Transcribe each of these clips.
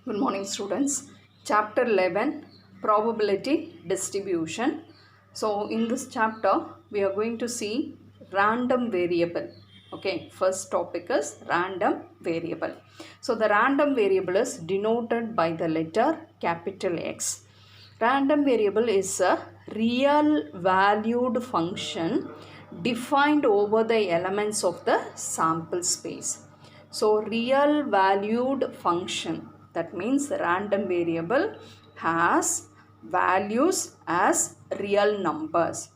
Good morning, students. Chapter 11, Probability Distribution. So in this chapter we are going to see random variable. Okay, first topic is random variable. So the random variable is denoted by the letter capital X. Random variable is a real valued function defined over the elements of the sample space. So real valued function, that means random variable has values as real numbers.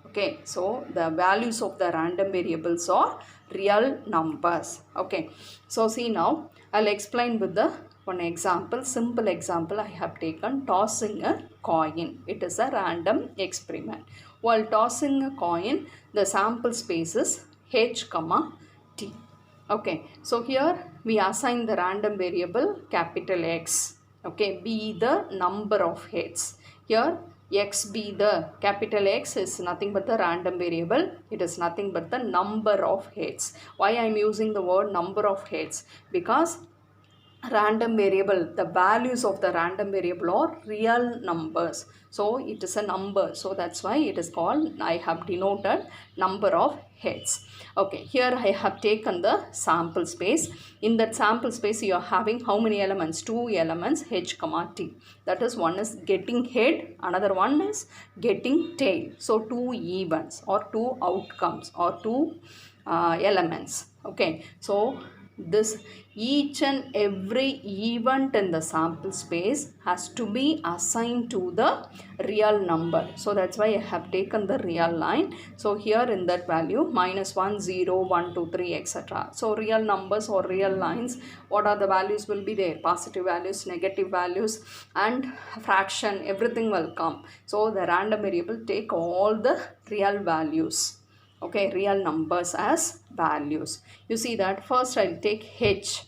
Okay, so the values of the random variables are real numbers. Okay, so see now I'll explain with the one example, simple example. I have taken tossing a coin. It is a random experiment. While tossing a coin, the sample space is h comma t. Okay, so here we assign the random variable capital X. Okay, be the number of heads. Here X be the capital X is nothing but the random variable. It is nothing but the number of heads. Why I am using the word number of heads? Because random variable, the values of the random variable are real numbers. So it is a number. So that's why it is called, I have denoted number of heads. Okay, here I have taken the sample space. In that sample space you are having how many elements? Two elements, h comma t. That is, one is getting head, another one is getting tail. So two events or two outcomes or two elements. Okay, so this each and every event in the sample space has to be assigned to the real number. So that's why I have taken the real line. So here in that value -1, 0, 1, 2, 3, etc. So real numbers or real lines, what are the values will be there? Positive values, negative values, and fraction, everything will come. So the random variable take all the real values. Okay, real numbers as values. You see that first I'll take h.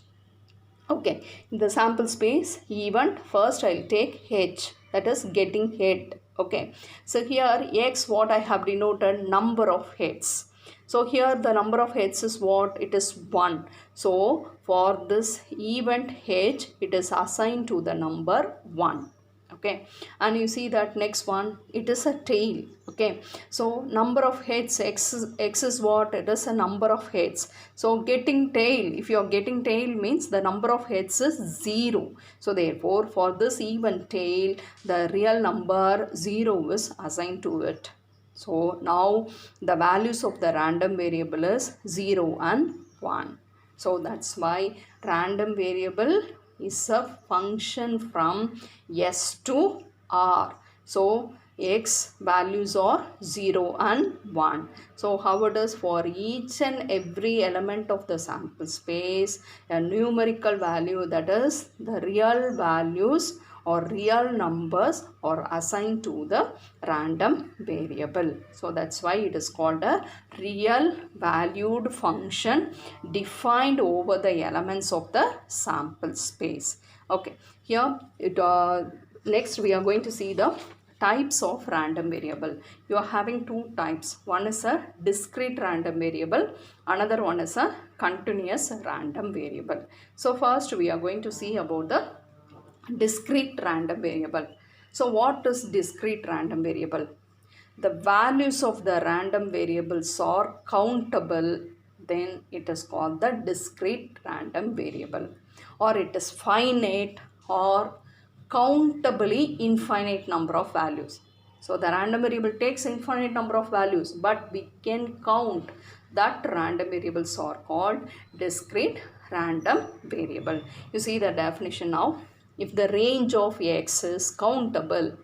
Okay, in the sample space event, first I'll take h, that is getting head. Okay, so here x, what I have denoted, number of heads. So here the number of heads is what? It is 1. So for this event h, it is assigned to the number 1. Okay, and you see that next one, it is a tail. Okay, so number of heads, x is what? It is a number of heads. So getting tail, if you are getting tail means the number of heads is 0. So therefore for this even tail, the real number 0 is assigned to it. So now the values of the random variable is 0 and 1. So that's why random variable is a function from S to R. So x values are 0 and 1. So how it is for each and every element of the sample space, a numerical value, that is the real values or real numbers are assigned to the random variable. So that's why it is called a real valued function defined over the elements of the sample space. Okay, here next we are going to see the types of random variable. You are having two types. One is a discrete random variable, another one is a continuous random variable. So first we are going to see about the discrete random variable. So what is discrete random variable? The values of the random variables are countable, then it is called the discrete random variable, or it is finite or countably infinite number of values. So the random variable takes infinite number of values, but we can count. That random variables are called discrete random variable. You see the definition now. If the range of x is countable,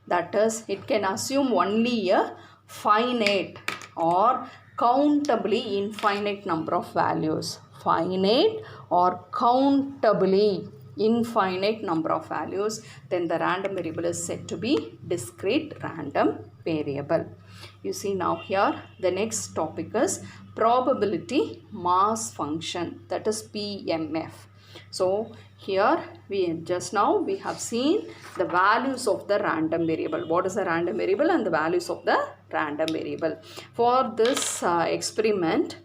that is, it can assume only a finite or countably infinite number of values. Finite or countably infinite number of values, then the random variable is said to be discrete random variable. You see now here the next topic is probability mass function, that is PMF. So here we have seen the values of the random variable. What is a random variable and the values of the random variable. For this experiment,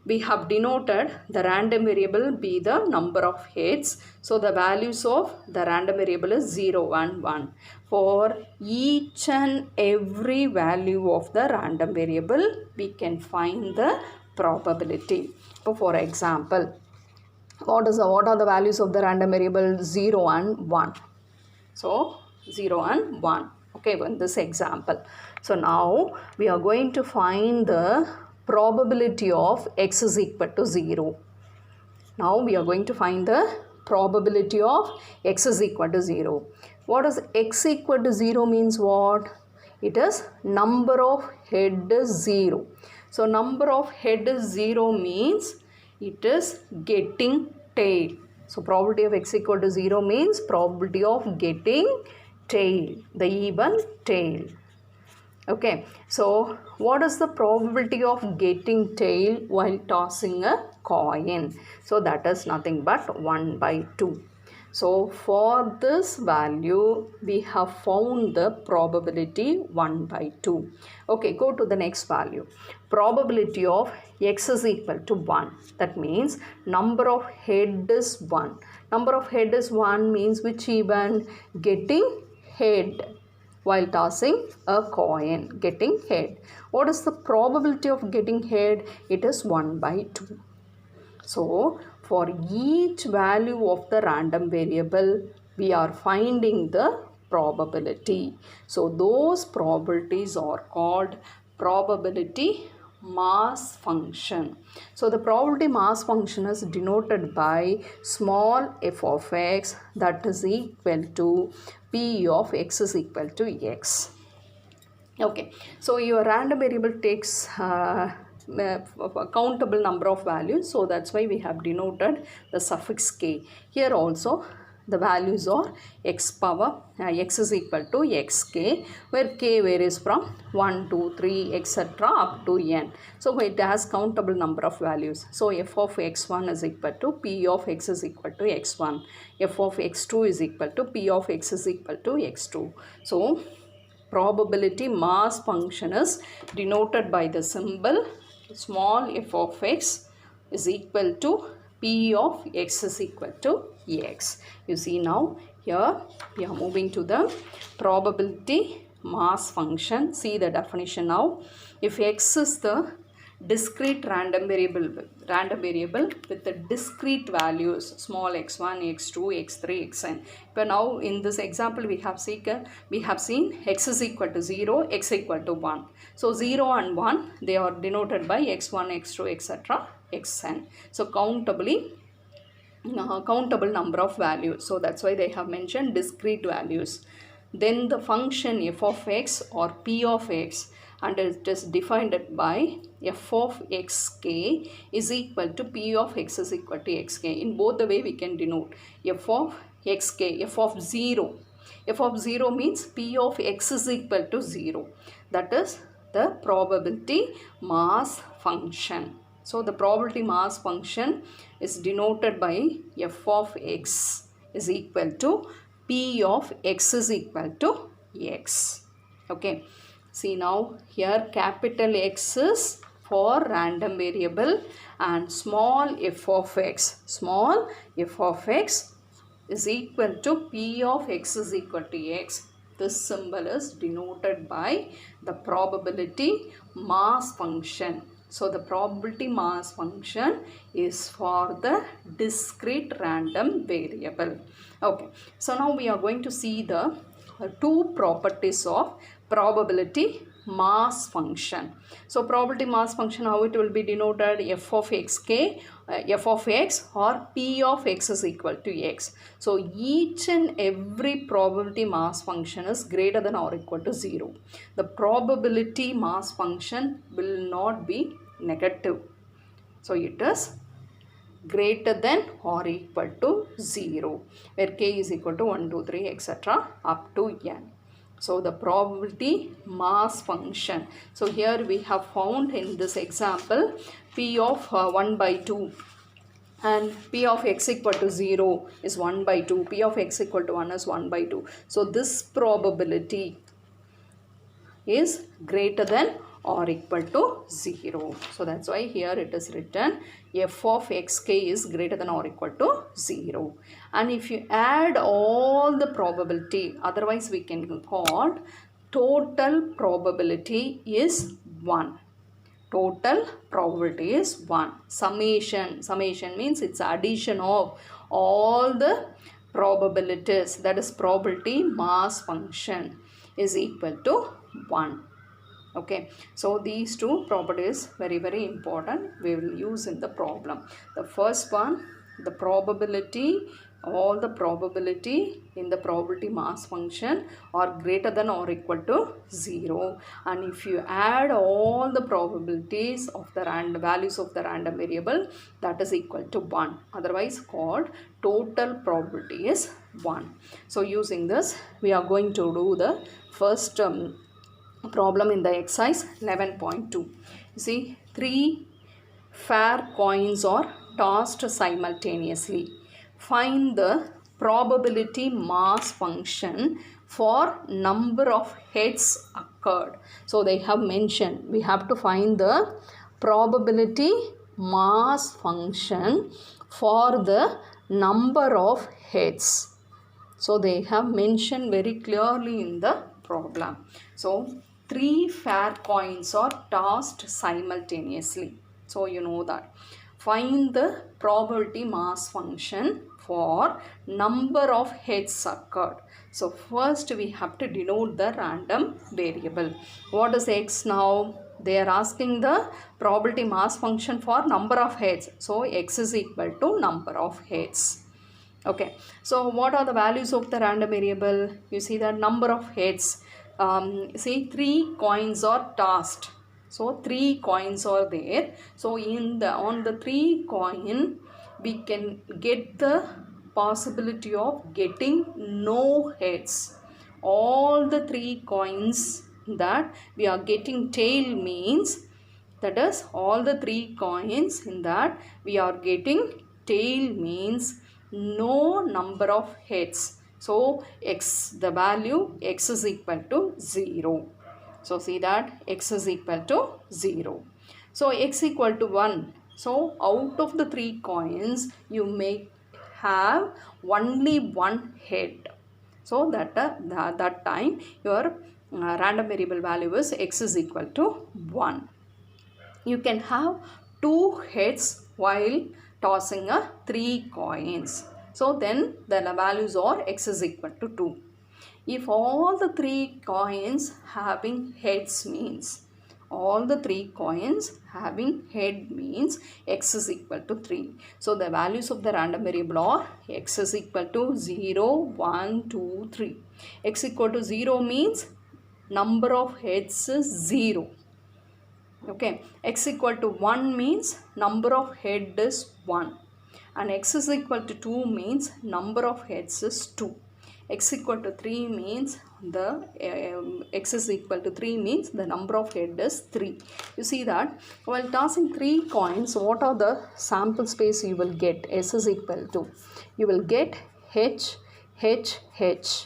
we have denoted the random variable be the number of heads. So the values of the random variable is 0, 1, 1. For each and every value of the random variable, we can find the probability. So for example, what are the values of the random variable? 0 and 1. So 0 and 1. Okay, in this example. So now we are going to find the probability of x is equal to 0. Now we are going to find the probability of x is equal to 0. What is x equal to 0 means what? It is number of head is 0. So number of head is 0 means it is getting tail. So probability of x equal to 0 means probability of getting tail, the even tail. Okay, so what is the probability of getting tail while tossing a coin? So that is nothing but 1 by 2. So for this value, we have found the probability 1 by 2. Okay, go to the next value. Probability of x is equal to 1. That means number of head is 1. Number of head is 1 means which even? Getting head while tossing a coin, getting head. What is the probability of getting head? It is 1 by 2. So for each value of the random variable, we are finding the probability. So those probabilities are called probability mass function. So the probability mass function is denoted by small f of x, that is equal to p of x is equal to x. Okay, so your random variable takes a countable number of values, so that's why we have denoted the suffix k. Here also the values are x power x is equal to xk, where k varies from 1, 2, 3 etc. up to n. So it has countable number of values. So f of x1 is equal to p of x is equal to x1. F of x2 is equal to p of x is equal to x2. So probability mass function is denoted by the symbol small f of x is equal to p of x is equal to x. You see now here we are moving to the probability mass function. See the definition now. If x is the discrete random variable with the discrete values small x1, x2, x3, xn. But now in this example we have seen x is equal to 0, x equal to 1. So 0 and 1 they are denoted by x1, x2, etc. xn. So countable number of values. So that's why they have mentioned discrete values. Then the function f of x or p of x, and it is defined by f of xk is equal to p of x is equal to xk. In both the way we can denote f of xk, f of 0. F of 0 means p of x is equal to 0. That is the probability mass function. So the probability mass function is denoted by f of x is equal to p of x is equal to x. Okay. See now here capital X is for random variable and small f of x is equal to p of x is equal to x. This symbol is denoted by the probability mass function. So the probability mass function is for the discrete random variable. Okay, so now we are going to see the two properties of probability mass function. So probability mass function, how it will be denoted? F of xk, f of x or p of x is equal to x. So each and every probability mass function is greater than or equal to 0. The probability mass function will not be negative. So it is greater than or equal to 0, where k is equal to 1, 2, 3 etc. up to n. So the probability mass function. So here we have found in this example p of 1 by 2 and p of x equal to 0 is 1 by 2, p of x equal to 1 is 1 by 2. So this probability is greater than or equal to 0. So that's why here it is written f of xk is greater than or equal to 0. And if you add all the probability, otherwise we can call total probability is 1. Total probability is 1. Summation means it's addition of all the probabilities, that is probability mass function is equal to 1. Okay, so these two properties very important, we will use in the problem. The first one, the probability, all the probability in the probability mass function are greater than or equal to 0, and if you add all the probabilities of the random values of the random variable, that is equal to 1, otherwise called total probability is 1. So using this we are going to do the first problem in the exercise 11.2. You see, 3 fair coins are tossed simultaneously. Find the probability mass function for number of heads occurred. So they have mentioned we have to find the probability mass function for the number of heads. So they have mentioned very clearly in the problem. So 3 fair coins are tossed simultaneously. So you know that. Find the probability mass function for number of heads occurred. So first we have to denote the random variable. What is x now? They are asking the probability mass function for number of heads. So x is equal to number of heads. Okay, so what are the values of the random variable? You see the number of heads. See, 3 coins are tossed. So 3 coins are there. So on the 3 coin we can get the possibility of getting no heads. All the 3 coins that we are getting tail means, that is all the 3 coins in that we are getting tail means no number of heads. So x, the value x is equal to 0. So see that x is equal to 0. So x equal to 1. So out of the 3 coins you may have only one head. So that time your random variable value is x is equal to 1. You can have 2 heads while tossing 3 coins. So then the values are x is equal to 2. If all the 3 coins having heads means, all the 3 coins having head means x is equal to 3. So the values of the random variable are x is equal to 0, 1, 2, 3. X equal to 0 means number of heads is 0. Okay, x equal to 1 means number of head is 1, and x is equal to 2 means number of heads is 2. X equal to 3 means x is equal to 3 means the number of head is 3. You see that while tossing 3 coins, what are the sample space you will get? S is equal to, you will get h, h, h.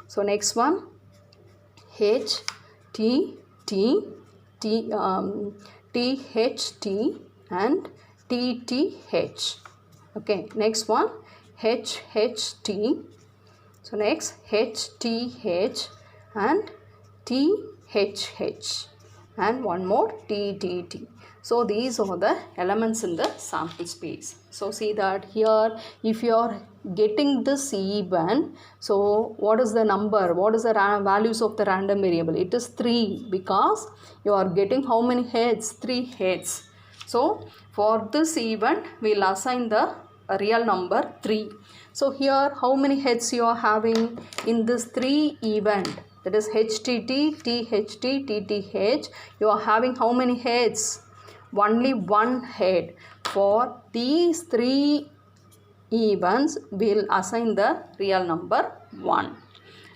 So next one, h, t, t, T, THT and TTH. Okay, next one HHT. So next HTH and THH, and one more TTT. So these are the elements in the sample space. So see that here if you are getting this even, so what is the number, what is the values of the random variable? It is 3 because you are getting how many heads? 3 heads. So for this event we will assign the real number 3. So here how many heads you are having in this 3 event? That is HTT, THT, TTH. You are having how many heads? Only one head. For these 3 events, we will assign the real number 1.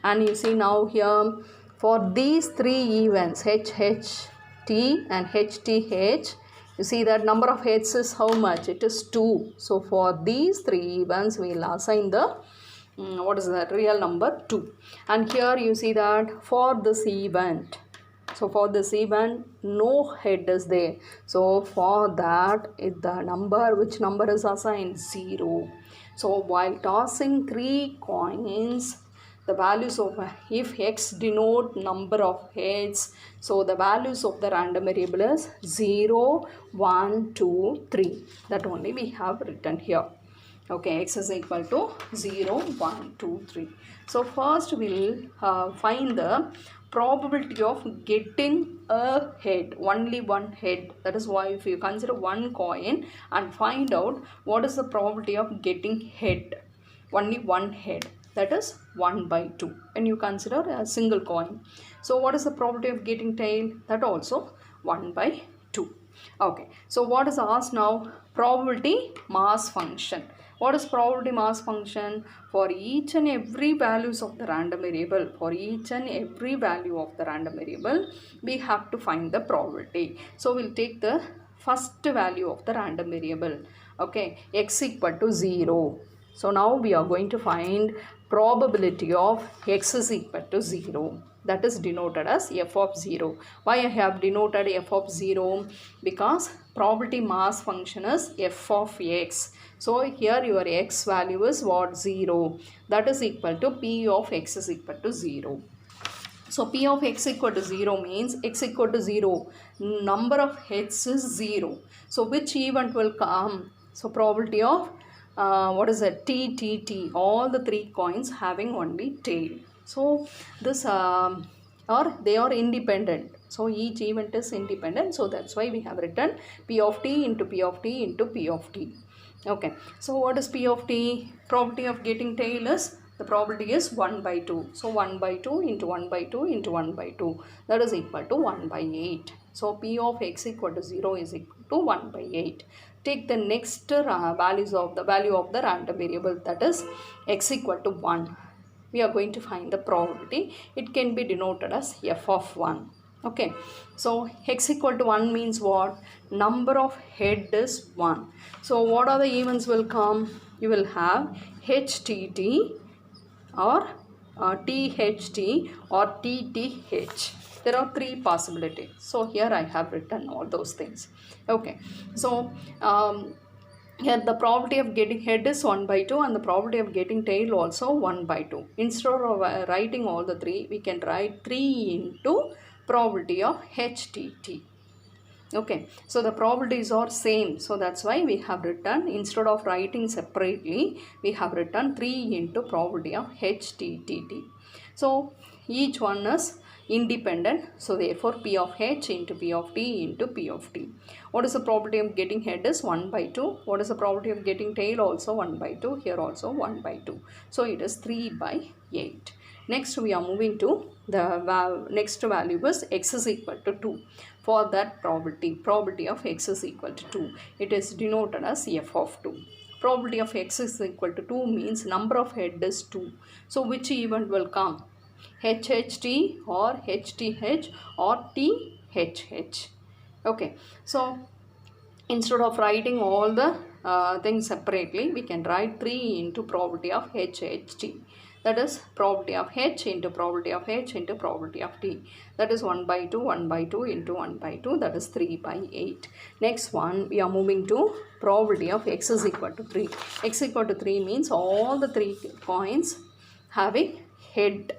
And you see now here, for these 3 events, HHT and HTH, you see that number of heads is how much? It is 2. So for these 3 events, we will assign the what is the real number 2. And here you see that for this event, So for this event, no head is there. So for that, the number, which number is assigned? 0. So while tossing 3 coins, the values of, if x denote number of heads, so the values of the random variable is 0, 1, 2, 3. That only we have written here. Okay, x is equal to 0, 1, 2, 3. So first we'll find the probability of getting a head, only one head. That is why if you consider one coin and find out what is the probability of getting head, only one head, that is 1 by 2 when you consider a single coin. So what is the probability of getting tail? That also 1 by 2. Okay, so what is asked now? Probability mass function. What is probability mass function? For each and every values of the random variable, for each and every value of the random variable, we have to find the probability. So we'll take the first value of the random variable. Okay, x equal to 0. So now we are going to find probability of x is equal to 0. That is denoted as f of 0. Why I have denoted f of 0? Because probability mass function is f of x. So here your x value is what? 0. That is equal to p of x is equal to 0. So p of x equal to 0 means x equal to 0. Number of heads is 0. So which event will come? So probability of what is it? T. All the 3 coins having only tail. So this or they are independent. So each event is independent. So that's why we have written p of t into p of t into p of t. Okay. So what is p of t? Probability of getting tail is, the probability is 1 by 2. So 1 by 2 into 1 by 2 into 1 by 2. That is equal to 1 by 8. So p of x equal to 0 is equal to 1 by 8. Take the next values of the value of the random variable, that is x equal to 1. We are going to find the probability. It can be denoted as f of 1. Okay, so x equal to 1 means what? Number of head is 1. So what are the events will come? You will have HTT or THT or TTH. There are 3 possibilities. So here I have written all those things. Okay, so here the probability of getting head is 1 by 2 and the probability of getting tail also 1 by 2. Instead of writing all the 3, we can write 3 into probability of HTT. Okay, so the probabilities are same. So that's why we have written, instead of writing separately, we have written 3 into probability of HTT. So each one is independent. So therefore p of h into p of t into p of t. What is the probability of getting head is 1 by 2. What is the probability of getting tail? Also 1 by 2. Here also 1 by 2. So it is 3 by 8. Next we are moving to the next value is x is equal to 2. For that probability of x is equal to 2. It is denoted as f of 2. Probability of x is equal to 2 means number of head is 2. So which event will come? HHT or HTH or THH. Okay, so instead of writing all the things separately, we can write 3 into probability of HHT. That is probability of h into probability of h into probability of t. That is 1 by 2, 1 by 2 into 1 by 2. That is 3 by 8. Next one, we are moving to probability of x is equal to 3. X equal to 3 means all the 3 coins having head.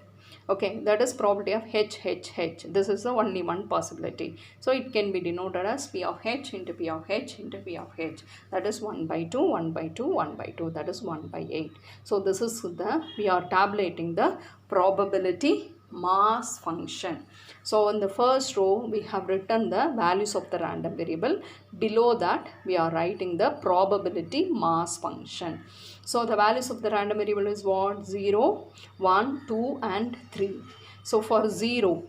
Okay, that is probability of HHH. This is the only one possibility. So it can be denoted as P of H into P of H into P of H. That is 1 by 2, 1 by 2, 1 by 2. That is 1 by 8. So this is we are tabulating the probability mass function. So in the first row, we have written the values of the random variable. Below that, we are writing the probability mass function. So the values of the random variable is what? 0, 1, 2 and 3. So for 0,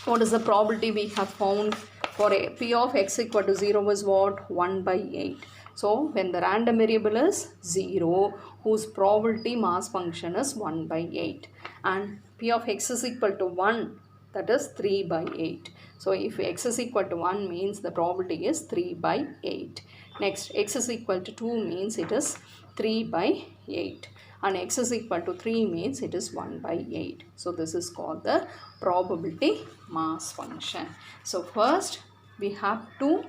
what is the probability we have found? For a P of x equal to 0 was what? 1 by 8. So when the random variable is 0, whose probability mass function is 1 by 8. And P of x is equal to 1, that is 3 by 8. So if x is equal to 1 means the probability is 3 by 8. Next, x is equal to 2 means it is 3 by 8, and x is equal to 3 means it is 1 by 8. So this is called the probability mass function. So first we have to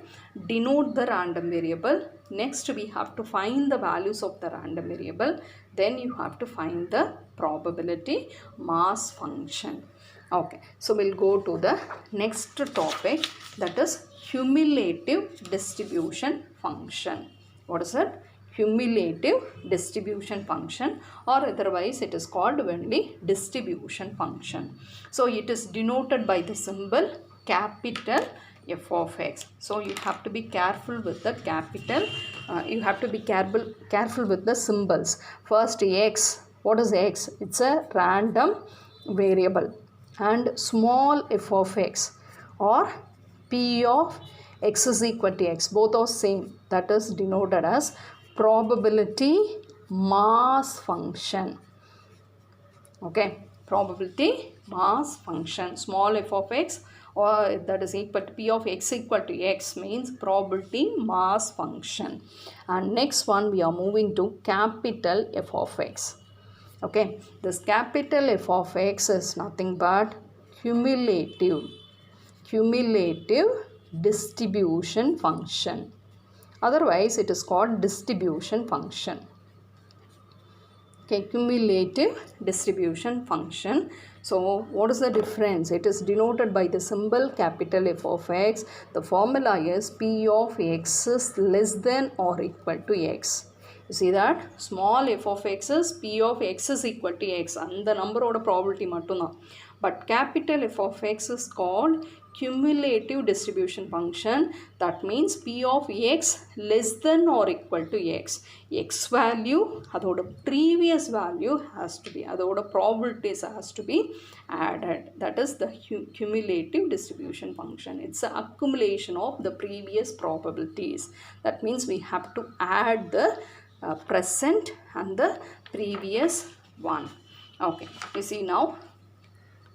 denote the random variable. Next we have to find the values of the random variable. Then you have to find the probability mass function. Okay, so we'll go to the next topic, that is cumulative distribution function. What is it? Cumulative distribution function, or otherwise it is called only distribution function. So it is denoted by the symbol capital F of x. So you have to be careful with the capital, you have to be careful with the symbols. First x, what is x? It's a random variable, and small f of x or p of x is equal to x, both are same, that is denoted as probability mass function. Okay, probability mass function, small f of x or that is equal to p of x equal to x means probability mass function. And next one we are moving to capital F of x. Okay, this capital F of x is nothing but cumulative distribution function. Otherwise it is called distribution function. Okay, cumulative distribution function. So what is the difference? It is denoted by the symbol capital F of x. The formula is p of x is less than or equal to x. You see that? Small f of x is p of x is equal to x. And the number oda probability mattum. But capital F of x is called cumulative distribution function. That means p of x less than or equal to x. X value, adoda previous value has to be, adoda probabilities has to be added. That is the cumulative distribution function. It's an accumulation of the previous probabilities. That means we have to add the present and the previous one. Okay, you see now.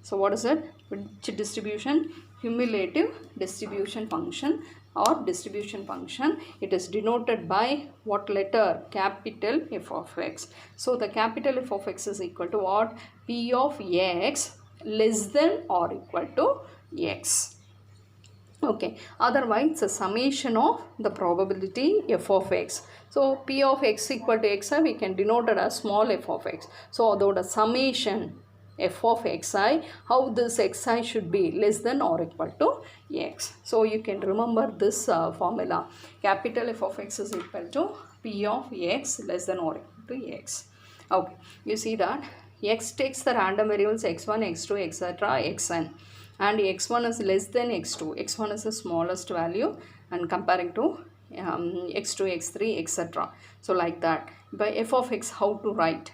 So what is it? Which distribution? Cumulative distribution function or distribution function. It is denoted by what letter? Capital F of x. So the capital F of x is equal to what? P of x less than or equal to x. Okay, otherwise it's a summation of the probability f of x. So p of x equal to xi we can denote it as small f of x. So although the summation f of xi, how this xi should be less than or equal to x. So you can remember this formula. Capital F of x is equal to p of x less than or equal to x. Okay, you see that x takes the random variables x1, x2, etc. xn. And x1 is less than x2. x1 is the smallest value and comparing to x2, x3, etc. So like that. By f of x, how to write?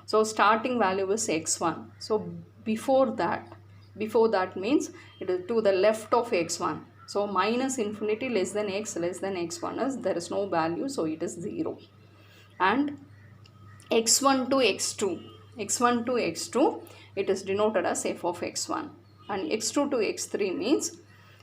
So starting value is x1. So before that means it is to the left of x1. So minus infinity less than x1 is there is no value, so it is 0. And x1 to x2, it is denoted as f of x1. And x2 to x3 means,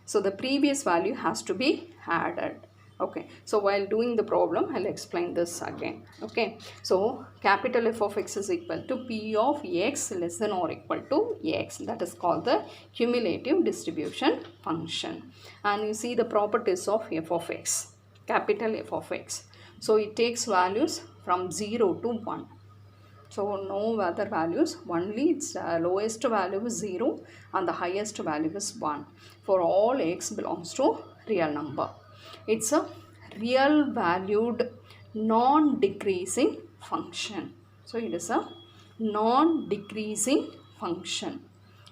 so the previous value has to be added. Okay, so while doing the problem, I'll explain this again. Okay, so capital F of x is equal to p of x less than or equal to x. That is called the cumulative distribution function. And you see the properties of f of x, capital F of x. So it takes values from 0 to 1. So no other values, only its lowest value is 0 and the highest value is 1. For all x belongs to real number. It's a real valued non-decreasing function. So it is a non-decreasing function.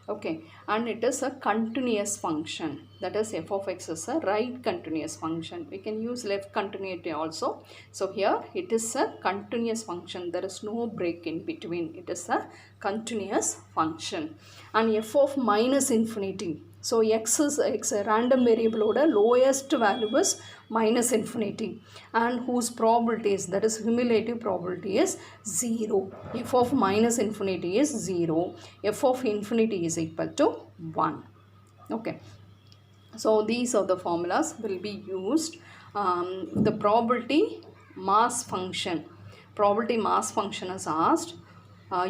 Okay, and it is a continuous function. That is f of x is a right continuous function. We can use left continuity also. So here it is a continuous function. There is no break in between. It is a continuous function. And f of minus infinity. So x a random variable oda lowest value is minus infinity, and whose probability is, that is cumulative probability, is 0. F of minus infinity is 0. F of infinity is equal to 1. Okay. So these are the formulas will be used. The probability mass function. probability mass function is asked.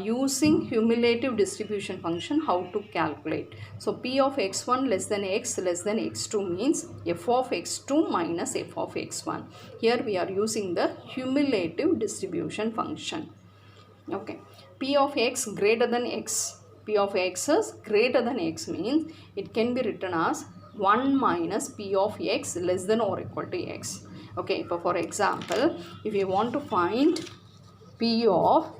Using cumulative distribution function, how to calculate. So P of x1 less than x less than x2 means f of x2 minus f of x1. Here we are using the cumulative distribution function. Okay, P of x greater than x. P of x is greater than x means it can be written as 1 minus P of x less than or equal to x. Okay, for example, if you want to find P of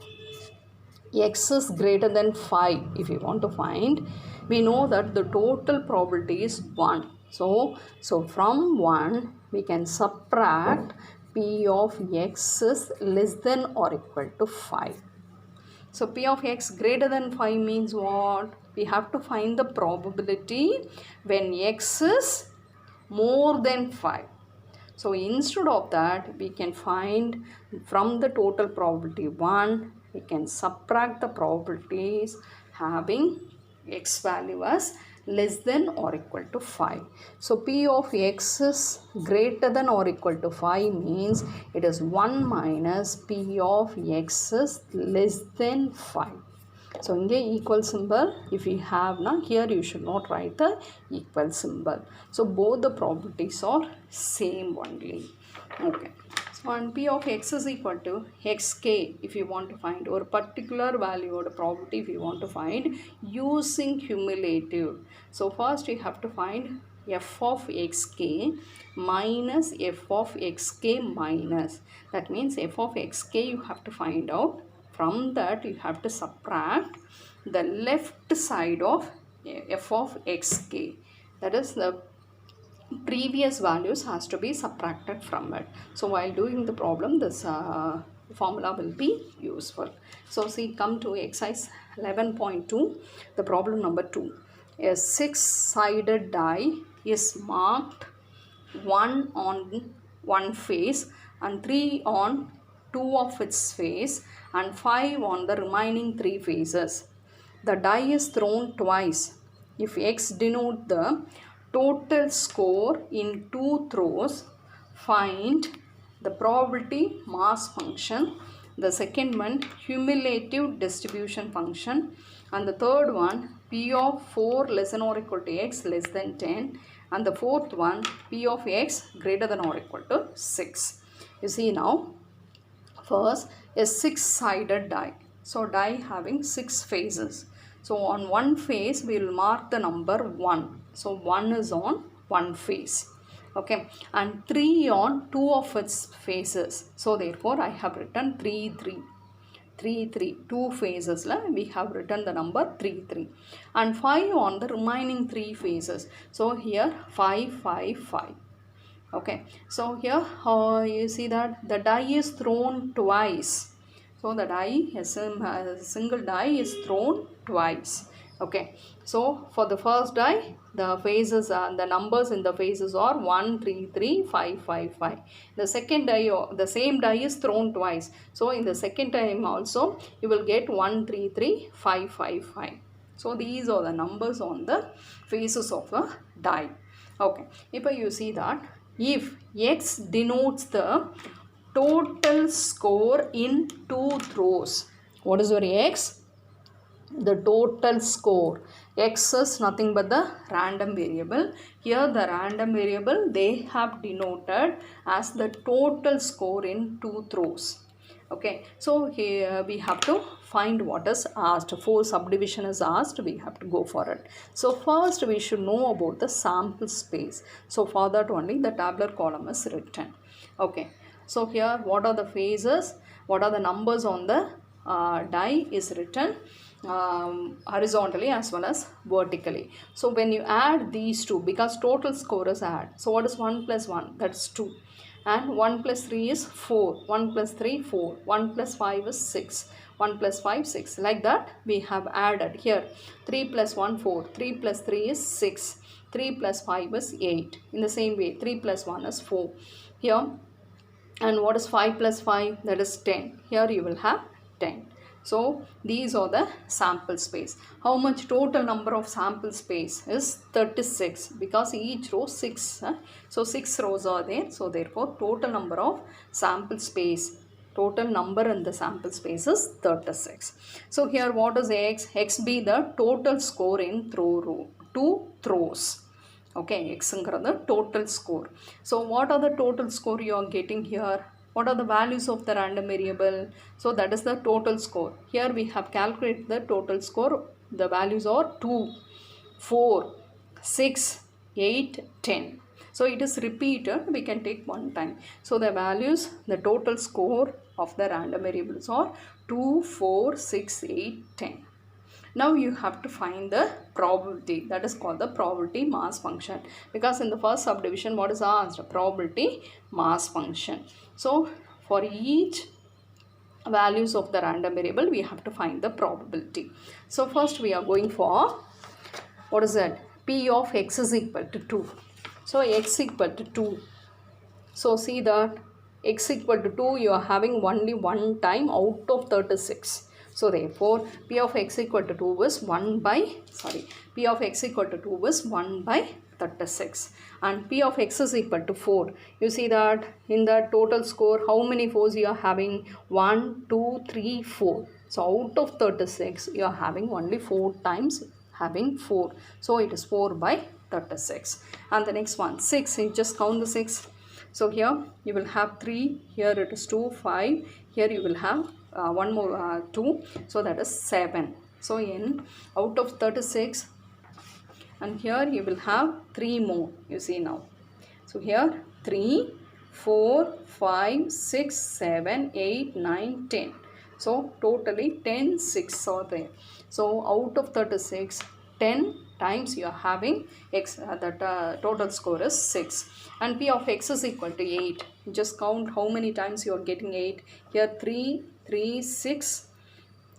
x is greater than 5, if you want to find, we know that the total probability is 1. So from 1 we can subtract P of x is less than or equal to 5. So P of x greater than 5 means what? We have to find the probability when x is more than 5. So instead of that, we can find from the total probability 1, we can subtract the probabilities having x value as less than or equal to 5. So P of x is greater than or equal to 5 means it is 1 minus P of x is less than 5. So in the equal symbol, if you have now, here you should not write the equal symbol. So both the probabilities are same only. Okay. So and P of x is equal to xk if you want to find, or particular value or the probability if you want to find using cumulative. So first you have to find f of xk minus f of xk minus. That means f of xk you have to find out. From that you have to subtract the left side of f of xk. That is the previous values has to be subtracted from it. So while doing the problem, this formula will be useful. So see, come to exercise 11.2, the problem number 2. A 6-sided die is marked 1 on one face and 3 on 2 of its face and 5 on the remaining 3 faces. The die is thrown twice. If x denote the total score in 2 throws, find the probability mass function. The second one, cumulative distribution function. And the third one, P of 4 less than or equal to x less than 10. And the fourth one, P of x greater than or equal to 6. You see now, first a 6-sided die. So die having 6 faces. So on one face we will mark the number 1. So 1 is on one face. Okay, and 3 on 2 of its faces. So therefore I have written 3 3. 3 3, 2 faces we have written the number 3 3, and 5 on the remaining 3 faces. So here 5 5 5. Okay, so here you see that the die is thrown twice. So the die is a single die is thrown twice. Okay, so for the first die, the faces are the numbers in the faces are 1 3 3 5 5 5. The second die, the same die is thrown twice. So in the second time also you will get 1 3 3 5 5 5. So these are the numbers on the faces of a die. Okay, if you see that if x denotes the total score in 2 throws, what is your x? The total score. X is nothing but the random variable. Here the random variable they have denoted as the total score in 2 throws. Okay, so here we have to find what is asked. 4 subdivision is asked, we have to go for it. So first we should know about the sample space. So for that only the tabular column is written. Okay, so here what are the phases, what are the numbers on the die is written horizontally as well as vertically. So when you add these two, because total score is add, so what is 1 plus 1? That's 2. And 1 plus 3 is 4, 1 plus 3 4, 1 plus 5 is 6, 1 plus 5 6. Like that we have added here 3 plus 1 4, 3 plus 3 is 6, 3 plus 5 is 8. In the same way 3 plus 1 is 4 here. And what is 5 plus 5? That is 10. Here you will have 10. So these are the sample space. How much total number of sample space is 36, because each row 6. So 6 rows are there. So therefore total number of sample space Total number in the sample space is 36. So here what is X? X be the total score in two throws. Okay, X is the total score. So what are the total score you are getting here? What are the values of the random variable? So that is the total score. Here we have calculated the total score. The values are 2, 4, 6, 8, 10. So it is repeated. We can take one time. So the values, the total score of the random variables are 2, 4, 6, 8, 10. Now you have to find the probability, that is called the probability mass function, because in the first subdivision what is asked? Probability mass function. So for each values of the random variable we have to find the probability. So first we are going for, what is that? P of x is equal to 2. So x equal to 2. So see that x equal to 2 you are having only one time out of 36. So therefore P of x equal to 2 is 1 by, P of x equal to 2 is 1 by 36. And P of x is equal to 4. You see that in the total score how many 4s you are having? 1, 2, 3, 4. So out of 36 you are having only 4 times having 4. So it is 4 by 36. And the next one 6, you just count the 6. So here you will have 3, here it is 2, 5, here you will have one more 2, so that is 7. So in out of 36, and here you will have 3 more, you see now. So here 3, 4, 5, 6, 7, 8, 9, 10. So totally 10 6 are there. So out of 36, 10 times you are having x, total score is 6. And P of x is equal to 8. Just count how many times you are getting 8. Here 3, 3, 6.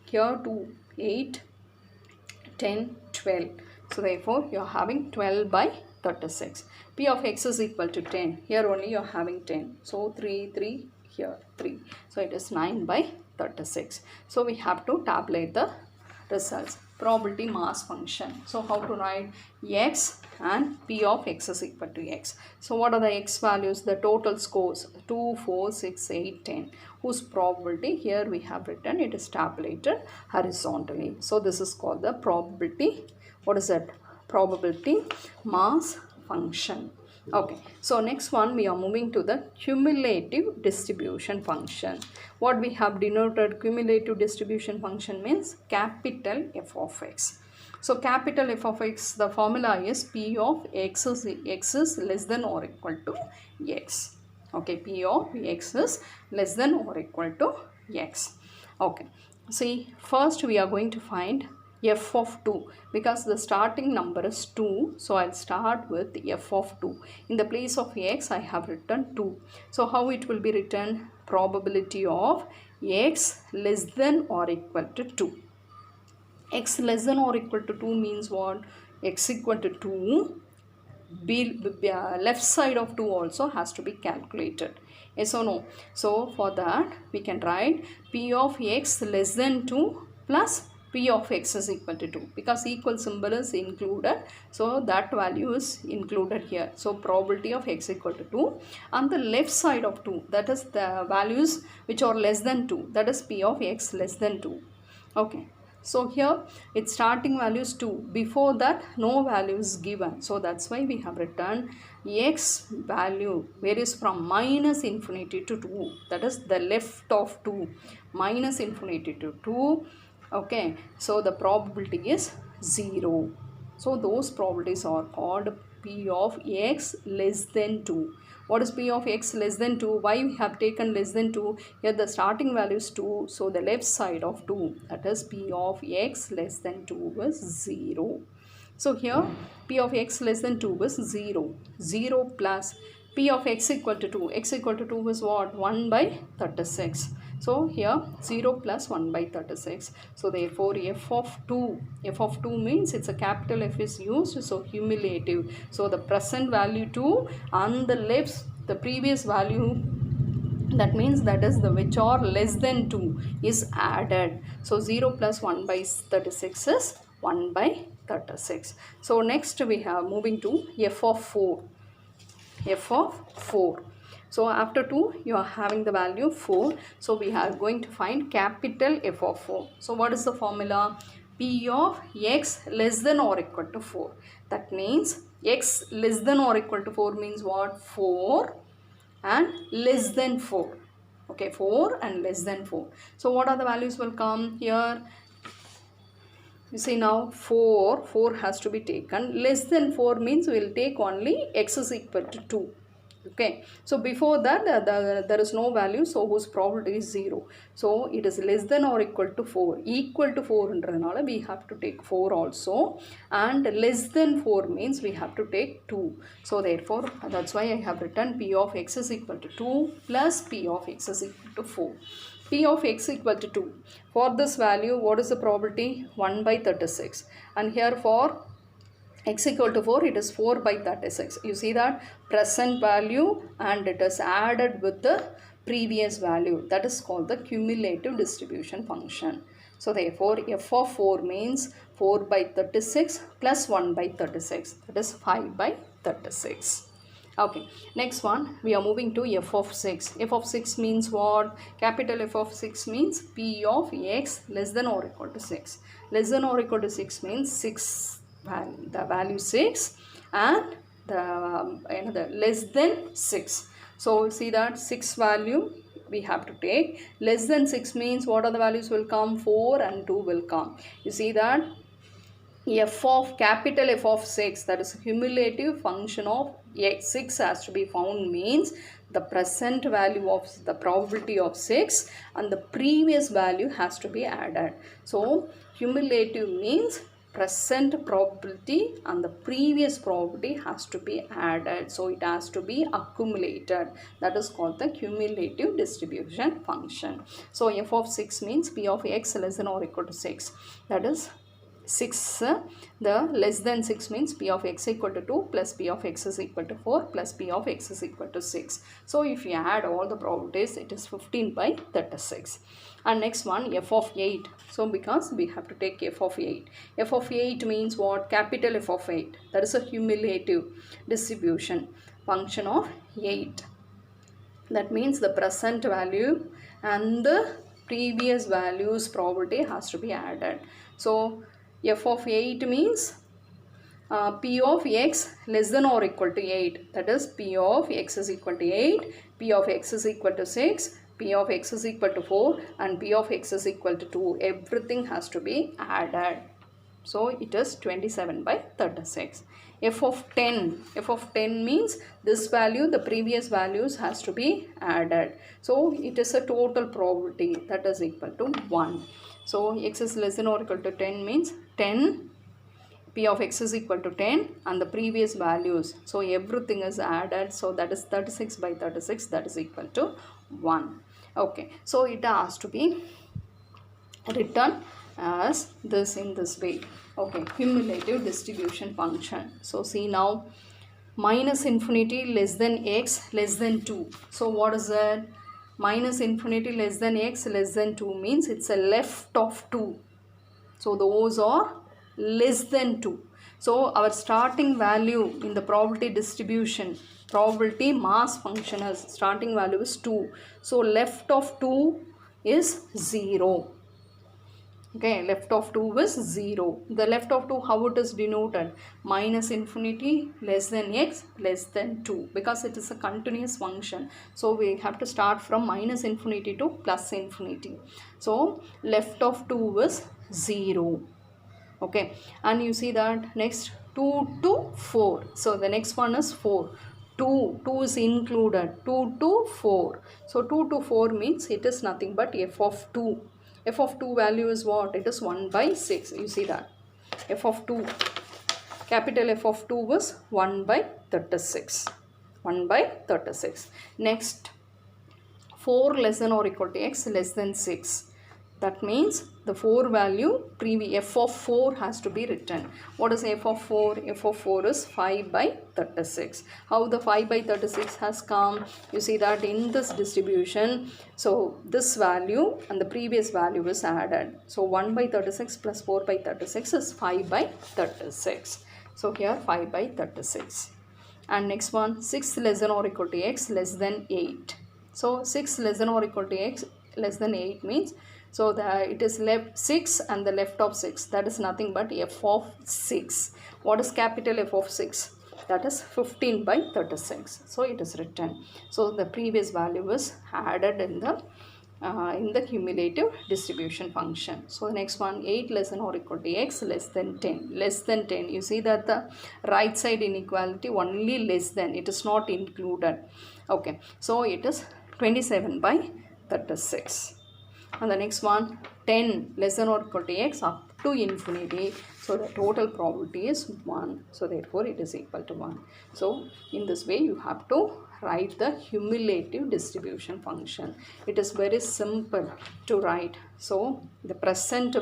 Here 2, 8, 10, 12. So therefore you are having 12 by 36. P of x is equal to 10. Here only you are having 10. So 3, 3, here 3. So it is 9 by 36. So we have to tabulate the results. Probability mass function. So how to write? X and P of x is equal to x. So what are the x values? The total scores 2, 4, 6, 8, 10. Whose probability? Here we have written it is tabulated horizontally. So this is called the probability. What is that? Probability mass function. Okay, so next one we are moving to the cumulative distribution function. What we have denoted cumulative distribution function means capital F of x. So capital F of x, the formula is P of x is less than or equal to x. Okay, P of x is less than or equal to x. Okay, see first we are going to find f of 2 because the starting number is 2. So I'll start with f of 2. In the place of x I have written 2. So how it will be written? Probability of x less than or equal to 2. X less than or equal to 2 means what? X equal to 2. Left side of 2 also has to be calculated. Yes or no? So for that we can write P of x less than 2 plus P of x is equal to 2 because equal symbol is included. So that value is included here. So probability of x equal to 2 and the left side of 2, that is the values which are less than 2, that is P of x less than 2. Okay. So here its starting value is 2. Before that no value is given. So that's why we have written x value varies from minus infinity to 2. That is the left of 2. Minus infinity to 2. Okay. So the probability is 0. So those probabilities are called P of x less than 2. What is P of x less than 2? Why we have taken less than 2? Here the starting value is 2. So the left side of 2, that is P of x less than 2 is 0. So here P of x less than 2 is 0. 0 plus P of x equal to 2. X equal to 2 is what? 1 by 36. So here 0 plus 1 by 36. So therefore f of 2. F of 2 means it's a capital F is used. So cumulative. So the present value 2 and the left, the previous value, that means that is the which are less than 2 is added. So 0 plus 1 by 36 is 1 by 36. So next we have moving to f of 4. F of 4. So after 2 you are having the value 4. So we are going to find capital F of 4. So what is the formula? P of x less than or equal to 4. That means x less than or equal to 4 means what? 4 and less than 4. Okay, 4 and less than 4. So what are the values will come here? You see now 4 has to be taken. Less than 4 means we will take only x is equal to 2. Okay, so before that there is no value, so whose probability is 0. So it is less than or equal to 4. Equal to 4 என்றனால we have to take 4 also, and less than 4 means we have to take 2. So therefore that's why I have written P of x is equal to 2 plus P of x is equal to 4. P of x equal to 2. For this value, what is the probability? 1 by 36. And here for x equal to 4, it is 4 by 36. You see that present value and it is added with the previous value. That is called the cumulative distribution function. So therefore, f of 4 means 4 by 36 plus 1 by 36. That is 5 by 36. Okay, next one we are moving to f of 6. F of 6 means what? Capital F of 6 means P of x less than or equal to 6. Less than or equal to 6 means 6, the value 6, and the less than 6. So see that 6 value we have to take. Less than 6 means what are the values will come? 4 and 2 will come. You see that f of capital F of 6, that is a cumulative function of x, 6 has to be found means the present value of the probability of 6 and the previous value has to be added. So cumulative means present probability and the previous probability has to be added. So it has to be accumulated. That is called the cumulative distribution function. So f of 6 means P of x less than or equal to 6. That is 6, the less than 6 means P of x equal to 2 plus P of x is equal to 4 plus P of x is equal to 6. So if you add all the probabilities, it is 15 by 36. And next one, f of 8. So because we have to take f of 8. F of 8 means what? Capital F of 8. That is a cumulative distribution function of 8. That means the present value and the previous value's probability has to be added. So f of 8 means P of x less than or equal to 8. That is P of x is equal to 8, P of x is equal to 6, P of x is equal to 4 and P of x is equal to 2. Everything has to be added. So it is 27 by 36. F of 10. F of 10 means this value, the previous values has to be added. So it is a total probability that is equal to 1. So x is less than or equal to 10 means 10. P of x is equal to 10 and the previous values. So everything is added. So that is 36 by 36, that is equal to 1. Okay. So it has to be written as this in this way. Okay, cumulative distribution function. So see now, minus infinity less than x less than 2. So what is that? Minus infinity less than x less than 2 means it's a left of 2. So those are less than 2. So our starting value in the probability distribution, probability mass function as starting value is 2. So left of 2 is 0. Okay, left of 2 is 0. The left of 2, how it is denoted? Minus infinity less than x less than 2, because it is a continuous function. So we have to start from minus infinity to plus infinity. So left of 2 is 0. Okay, and you see that next 2 to 4. So the next one is 4. 2 is included. 2 to 4. So 2 to 4 means it is nothing but f of 2. F of 2 value is what? It is 1 by 6. You see that. F of 2. Capital F of 2 is 1 by 36. 1 by 36. Next, 4 less than or equal to x less than 6. That means the 4 value, f of 4 has to be written. What is f of 4? F of 4 is 5 by 36. How the 5 by 36 has come? You see that in this distribution, so this value and the previous value is added. So 1 by 36 plus 4 by 36 is 5 by 36. So here 5 by 36. And next one, 6 less than or equal to x less than 8. So 6 less than or equal to x less than 8 means, so it is left 6 and the left of 6, that is nothing but f of 6. What is capital F of 6? That is 15 by 36. So it is written. So the previous value was added in the cumulative distribution function. So the next one, 8 less than or equal to x less than 10. Less than 10. You see that the right side inequality only less than, it is not included. Okay, so it is 27 by 36. And the next one, 10 less than or equal to x up to infinity. So the total probability is 1. So therefore it is equal to 1. So in this way you have to write the cumulative distribution function. It is very simple to write. So the present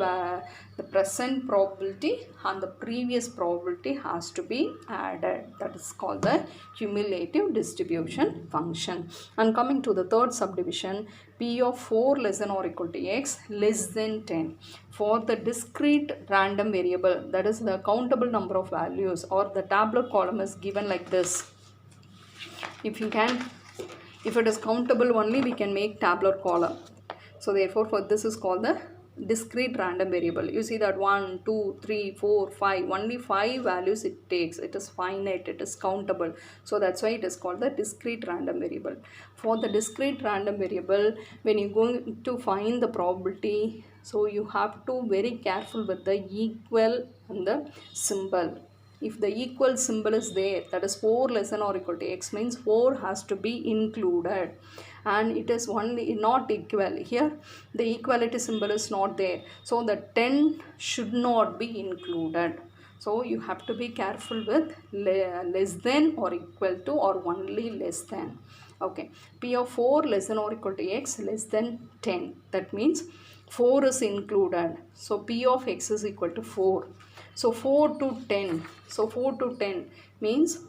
probability and the previous probability has to be added. That is called the cumulative distribution function. And coming to the third subdivision, P of 4 less than or equal to x less than 10. For the discrete random variable, that is the countable number of values, or the tabular column is given like this. If it is countable only, we can make tabular column. So therefore for this is called the discrete random variable. You see that 1, 2, 3, 4, 5, only 5 values it takes. It is finite, it is countable. So that's why it is called the discrete random variable. For the discrete random variable, when you go to find the probability, so you have to very careful with the equal and the symbol. If the equal symbol is there, that is 4 less than or equal to x, means 4 has to be included, and it is only not equal. Here the equality symbol is not there, so the 10 should not be included. So you have to be careful with less than or equal to or only less than. Okay, P of 4 less than or equal to x less than 10. That means 4 is included. So P of x is equal to 4. So 4 to 10. So 4 to 10 means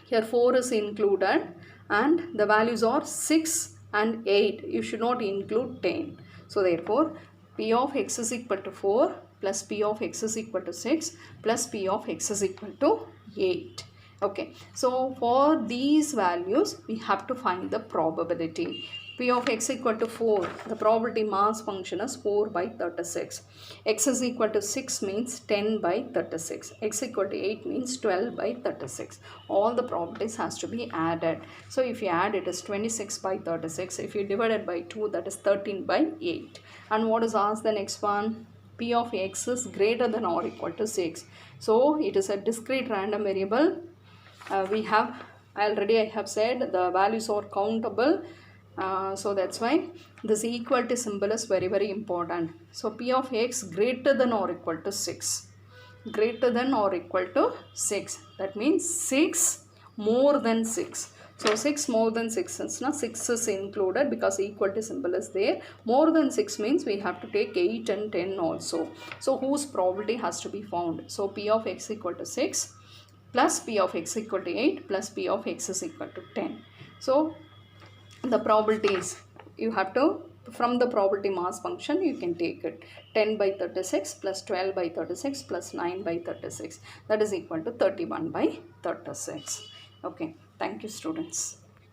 here 4 is included and the values are 6 and 8. You should not include 10. So therefore P of x is equal to 4 plus P of x is equal to 6 plus P of x is equal to 8. Okay, so for these values we have to find the probability. P of x equal to 4, the probability mass function is 4 by 36. X is equal to 6 means 10 by 36. X equal to 8 means 12 by 36. All the probabilities has to be added. So if you add, it is 26 by 36. If you divide it by 2, that is 13 by 8. And what is asked the next one? P of x is greater than or equal to 6. So it is a discrete random variable. I have said the values are countable. So that's why this equality symbol is very, very important. So P of x greater than or equal to 6. Greater than or equal to 6. That means 6 more than 6. So 6 more than 6 is now 6 is included because equality symbol is there. More than 6 means we have to take 8 and 10 also. So whose probability has to be found? So P of x equal to 6 plus P of x equal to 8 plus P of x is equal to 10. So the probabilities you have to, from the probability mass function you can take it. 10 by 36 plus 12 by 36 plus 9 by 36, that is equal to 31 by 36. Okay, thank you students.